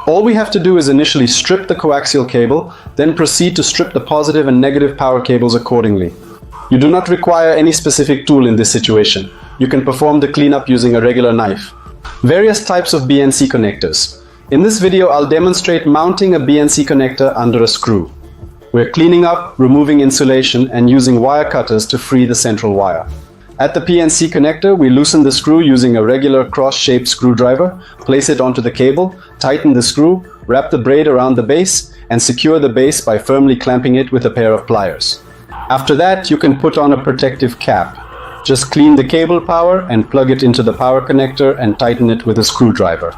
All we have to do is initially strip the coaxial cable, then proceed to strip the positive and negative power cables accordingly. You do not require any specific tool in this situation. You can perform the cleanup using a regular knife. Various types of BNC connectors. In this video, I'll demonstrate mounting a BNC connector under a screw. We're cleaning up, removing insulation, and using wire cutters to free the central wire. At the BNC connector, we loosen the screw using a regular cross-shaped screwdriver, place it onto the cable, tighten the screw, wrap the braid around the base, and secure the base by firmly clamping it with a pair of pliers. After that, you can put on a protective cap. Just clean the cable power and plug it into the power connector and tighten it with a screwdriver.